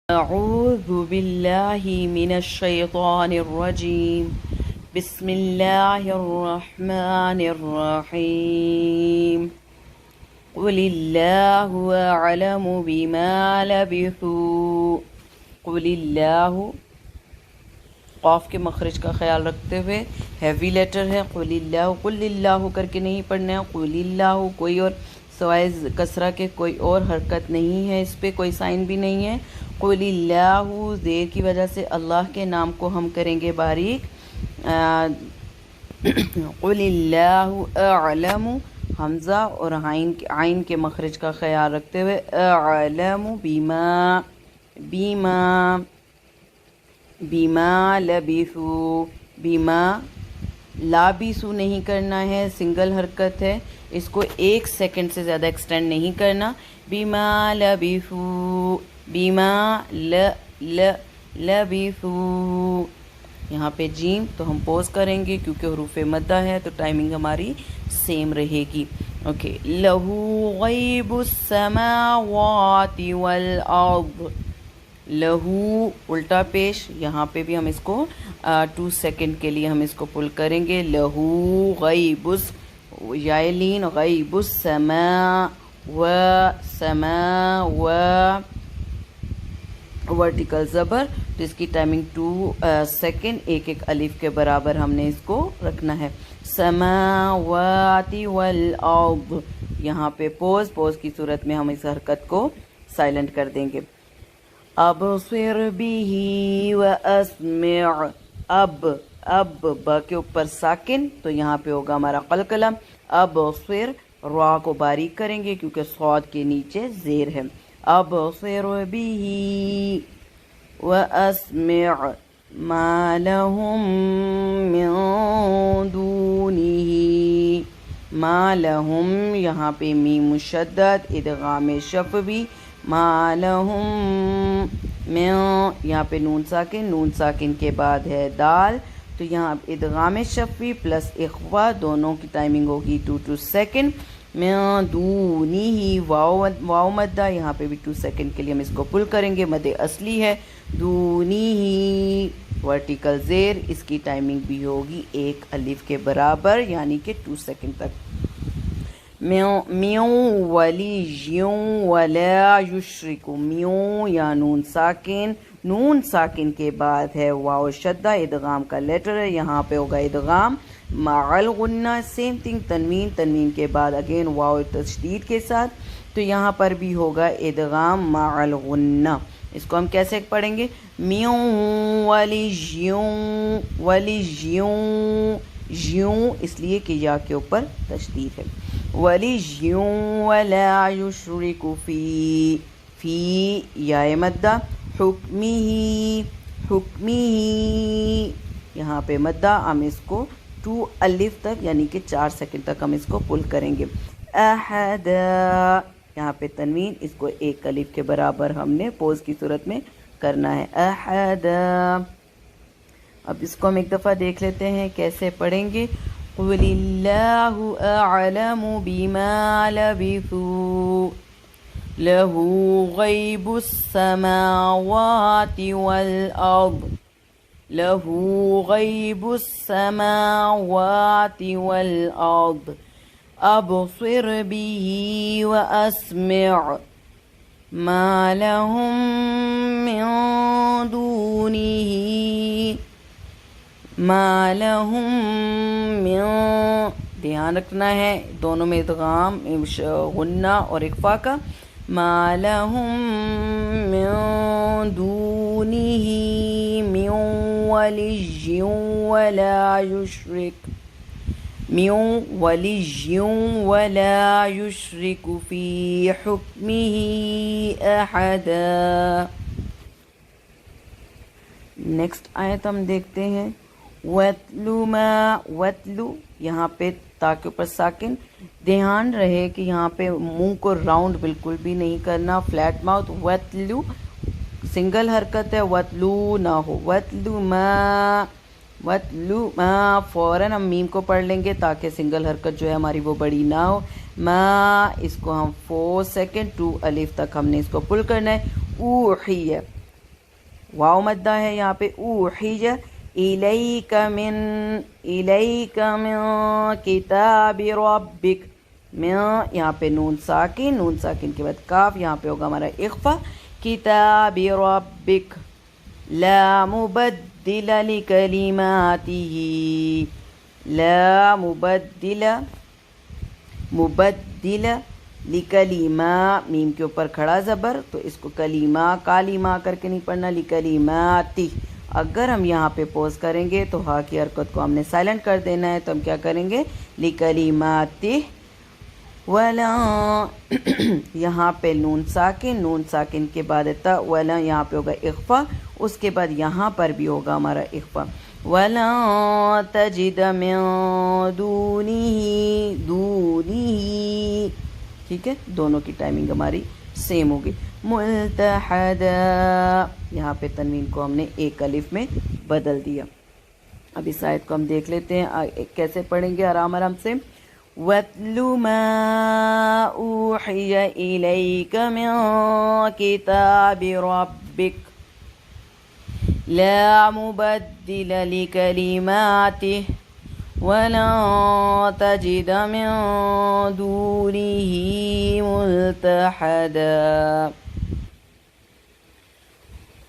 أعوذ بالله من الشيطان الرجيم. بسم الله الرحمن الرحيم. قل الله أعلم بما لبثوا. قل الله قاف کے مخرج کا خیال رکھتے ہوئے ہیوی لیٹر ہے. قل اللہ، قل اللہ کر کے نہیں پڑھنا ہے. قل اللہ کوئی اور سوائے کسرہ کے کوئی اور حرکت نہیں ہے، اس پہ کوئی سائن بھی نہیں ہے. قل اللہ زیر کی وجہ سے اللہ کے نام کو ہم کریں گے باریک. قل اللہ اعلم حمزہ اور عین کے مخرج کا خیال رکھتے ہوئے اعلم بما لبثوا. بما لابثوا نہیں کرنا ہے، سنگل حرکت ہے، اس کو 1 سیکنڈ سے زیادہ ایکسٹینڈ نہیں کرنا. بما لبثوا، بما لبثوا. یہاں پہ جیم تو ہم پوز کریں گے کیونکہ حروف مدہ ہے تو ٹائمنگ ہماری سیم رہے گی. اوکے. لہو غیب السماوات والارض. لہو الٹا پیش، یہاں پہ بھی ہم اس کو 2 سیکنڈ کے لیے ہم اس کو پل کریں گے. لہو غیب یائلین غیب السماء و سما و ورٹیکل زبر، تو اس کی ٹائمنگ 2 سیکنڈ، ایک الف کے برابر ہم نے اس کو رکھنا ہے. سماوات والارض، یہاں پہ پوز کی صورت میں ہم اس حرکت کو سائلنٹ کر دیں گے. ابصر به واسمع. اب با کے اوپر ساکن تو یہاں پہ ہوگا ہمارا قلقلہ. ابصر را کو باریک کریں گے کیونکہ صاد کے نیچے زیر ہے. ابصر به واسمع ما لهم من دونه. ما لهم یہاں پہ میم مشدد ادغام شفوی. ما لهم من، یہاں پہ نون ساکن کے بعد ہے دال، تو یہاں ادغام شفوی پلس اخوا دونوں کی ٹائمنگ ہوگی 2 سیکنڈ. من دونی واو مدہ، یہاں پہ بھی 2 سیکنڈ کے لیے ہم اس کو پل کریں گے. مد اصلی ہے دونی ورٹیکل زیر، اس کی ٹائمنگ بھی ہوگی 1 الف کے برابر یعنی کہ 2 سیکنڈ تک. میوں ولیجیوں ولا یشرکو. میوں یا نون ساکن کے بعد ہے واو شدہ، ادغام کا لیٹر ہے، یہاں پہ ہوگا ادغام مع الغنہ. سیم تھنگ تنوین کے بعد اگین واو تشدید کے ساتھ، تو یہاں پر بھی ہوگا ادغام مع الغنہ. اس کو ہم کیسے پڑھیں گے؟ میوں ولیجیوں جیوں اس لیے کہ یا کے اوپر تشدید ہے. ولیجیوں ولا یشرک فی یا مدہ. حکمی یہاں پہ مدہ، ہم اس کو 2 الف تک یعنی کہ 4 سیکنڈ تک ہم اس کو پل کریں گے. احد یہاں پہ تنوین، اس کو 1 الف کے برابر ہم نے پوز کی صورت میں کرنا ہے. احد. اب اس کو ہم ایک دفعہ دیکھ لیتے ہیں کیسے پڑھیں گے. قل اللہ اعلم بما لبثوا. له غیب السماوات والارض. له غیب السماوات والارض. ابصر به واسمع ما لهم من دونه. ما لهم من، دھیان رکھنا ہے دونوں میں ادغام غنہ اور اخفا کا. ما لهم من دونه من ولي ولا يشرك. من ولي ولا يشرك في حكمه أحدا. نیکسٹ آیت ہم دیکھتے ہیں. وَاتْلُ مَا. وَاتْلُ یہاں پہ تا کے اوپر ساکن، دھیان رہے کہ یہاں پہ منہ کو راؤنڈ بالکل بھی نہیں کرنا، فلیٹ ماؤتھ. وَاتْلُ سنگل حرکت ہے، وَاتْلُ نہ ہو. وَاتْلُ مَا. وَاتْلُ مَا فوراً ہم میم کو پڑھ لیں گے تاکہ سنگل حرکت جو ہے ہماری وہ بڑی نہ ہو. ما اس کو ہم 4 سیکنڈ 2 الف تک ہم نے اس کو پل کرنا ہے. اوحی ہے. واو مدہ ہے یہاں پہ اوحی الیک من کتاب ربک، میں یہاں پہ نون ساکن کے بعد کاف، یہاں پہ ہوگا ہمارا اخفا، کتاب ربک لا مبدل لکلماتہ، لا مبدل لکلیما، میم کے اوپر کھڑا زبر تو اس کو کلیمہ کالیما کر کے نہیں پڑھنا، لکلیماتی۔ اگر ہم یہاں پہ پوز کریں گے تو ہا کی حرکت کو ہم نے سائلنٹ کر دینا ہے، تو ہم کیا کریں گے لکلیماتی ولا، یہاں پہ نون ساکن کے بعد تا، ولا یہاں پہ ہوگا اخفا، اس کے بعد یہاں پر بھی ہوگا ہمارا اخفا، ولا تجد من دونہ، ٹھیک ہے، دونوں کی ٹائمنگ ہماری سیم ہوگی، ملتحدا، یہاں پہ تنوین کو ہم نے ایک الف میں بدل دیا۔ اب اس آیت کو ہم دیکھ لیتے ہیں کیسے پڑھیں گے آرام سے۔ وَاتْلُ مَا أُوحِيَ إِلَيْكَ مِن كِتَابِ رَبِّكَ لَا مُبَدِّلَ لِكَلِمَاتِهِ وَلَن تَجِدَ مِن دُونِهِ مُلْتَحَدًا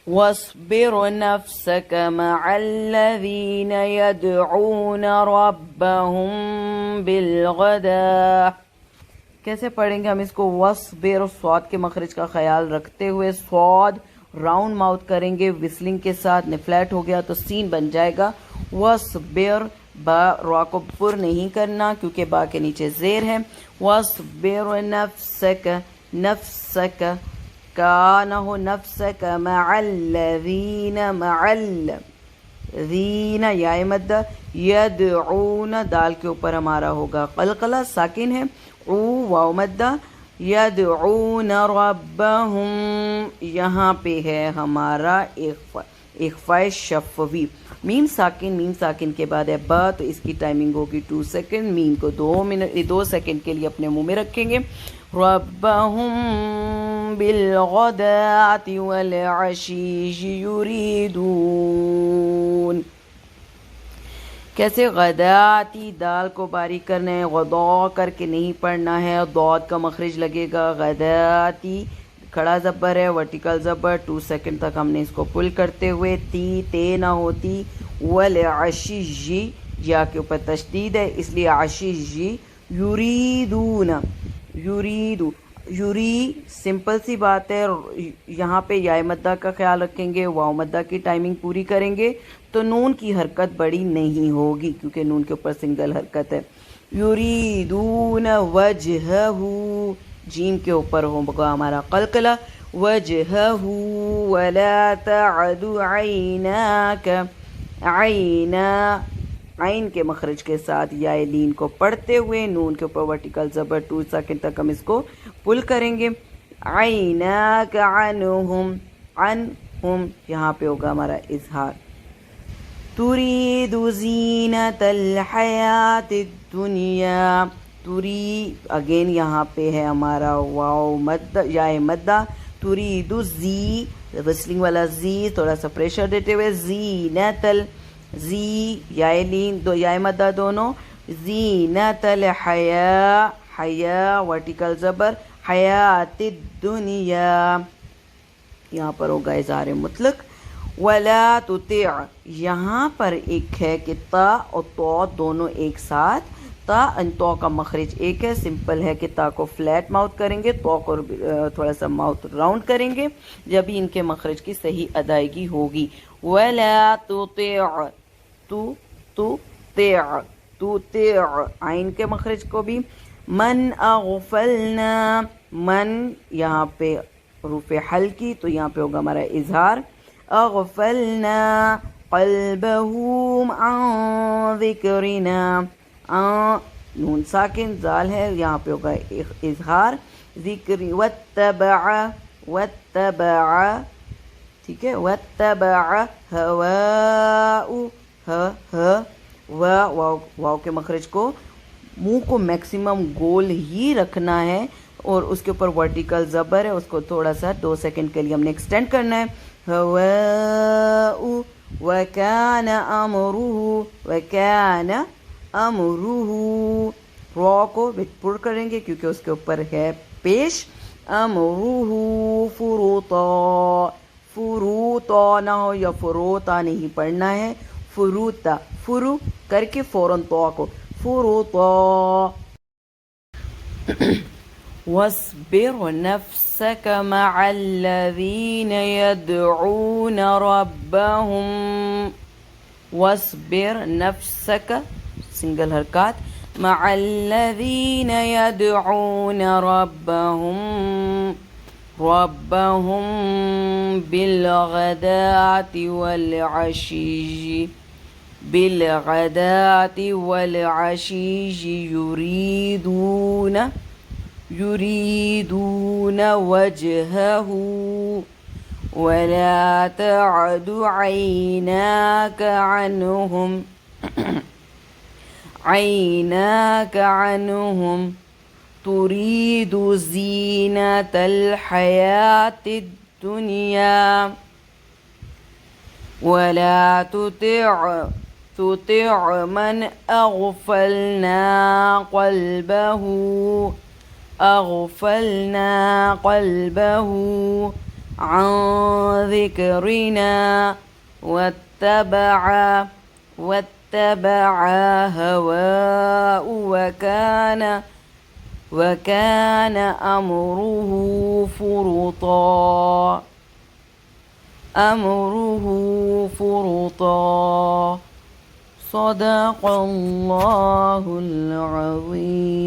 وَاصْبِرْ نَفْسَكَ مَعَ الَّذِينَ يَدْعُونَ رَبَّهُمْ بِالْغَدَاةِ، کیسے پڑھیں گے ہم اس کو؟ وَاصْبِرْ، صاد کے مخرج کا خیال رکھتے ہوئے، صاد راؤنڈ ماؤتھ کریں گے وسلنگ کے ساتھ، فلیٹ ہو گیا تو سین بن جائے گا، وَاصْبِرْ، با را کو پر نہیں کرنا کیونکہ با کے نیچے زیر ہے، وَاصْبِرْ نَفْسَكَ کا نہ ہو، نفسک مع الذین، مع الذین یا مدہ، یدعون دال کے اوپر ہمارا ہوگا قلقلہ ساکن ہے، او واو مدہ، یدعون ربہم، یہاں پہ ہے ہمارا اخفاء شفوی، میم ساکن کے بعد ہے با، تو اس کی ٹائمنگ ہوگی 2 سیکنڈ، میم کو 2 سیکنڈ کے لیے اپنے منہ میں رکھیں گے، ربہم بالغداۃ والعشی یریدون، کیسے؟ غداتی دال کو باریک کرنا ہے، غدا کر کے نہیں پڑھنا ہے، ضاد کا مخرج لگے گا، غداتی کھڑا زبر ہے، ورٹیکل زبر، 2 سیکنڈ تک ہم نے اس کو پل کرتے ہوئے، تے نہ ہوتی، والعشی یا کے اوپر تشدید ہے اس لیے عشی، یریدون، یوری سمپل سی بات ہے، یہاں پہ یا مدہ کا خیال رکھیں گے، واو مدہ کی ٹائمنگ پوری کریں گے تو نون کی حرکت بڑی نہیں ہوگی کیونکہ نون کے اوپر سنگل حرکت ہے، یریدون وجہہ، جیم کے اوپر ہوگا ہمارا قلقلہ، وجہہ ولا تعد عیناک، عینا عین کے مخرج کے ساتھ یا لین کو پڑھتے ہوئے نون کے اوپر ورٹیکل زبر 2 سیکنڈ تک ہم اس کو پل کریں گے، عیناک عنہم یہاں پہ ہوگا ہمارا اظہار، ترید زینت الحیات الدنیا، تری اگین یہاں پہ ہے ہمارا واو مد یا مدہ، ترید زی وسلنگ والا زی تھوڑا سا پریشر دیتے ہوئے، زینت زی یا لین دو یا مدہ دونوں، زینت الحیا، حیا ورٹیکل زبر، حیات الدنیا یہاں پر ہوگا اظہار مطلق، ولا تطع یہاں پر ایک ہے کہ تا اور تو دونوں ایک ساتھ، تا ان تو کا مخرج ایک ہے، سمپل ہے کہ تا کو فلیٹ ماؤتھ کریں گے، تو کو تھوڑا سا ماؤتھ راؤنڈ کریں گے جب ہی ان کے مخرج کی صحیح ادائیگی ہوگی، ولا تطع، تطع عین کے مخرج کو بھی، من اغفلنا، من یہاں پہ حروف حلقی تو یہاں پہ ہوگا ہمارا اظہار، اغفلنا قلبہ عن ذکرنا، نون ساکن زال ہے یہاں پہ ہوگا اظہار، ذکر، واتبع ٹھیک ہے، واتبع ہواء، واو کے مخرج کو منہ کو میکسیمم گول ہی رکھنا ہے، اور اس کے اوپر ورٹیکل زبر ہے، اس کو تھوڑا سا 2 سیکنڈ کے لیے ہم نے ایکسٹینڈ کرنا ہے. هواء وكان امره وكان امره. را کو پر کریں گے کیونکہ اس کے اوپر ہے پیش. امره فروطا. فروطا نہ ہو یا فروطا نہیں پڑھنا ہے، فروطا. فرو کر کے فوراً تو کو فروطا. واصبر نفسك مع الذين يدعون ربهم. واصبر نفسك سنگل حرکات مع الذين يدعون ربهم بالغداة والعشي بالغداة والعشي يريدون وجهه ولا تعد عيناك عنهم تريد زينة الحياة الدنيا ولا تطع من أغفلنا قلبه عن ذكرنا واتبع هواه وكان أمره فرطا. صدق الله العظيم.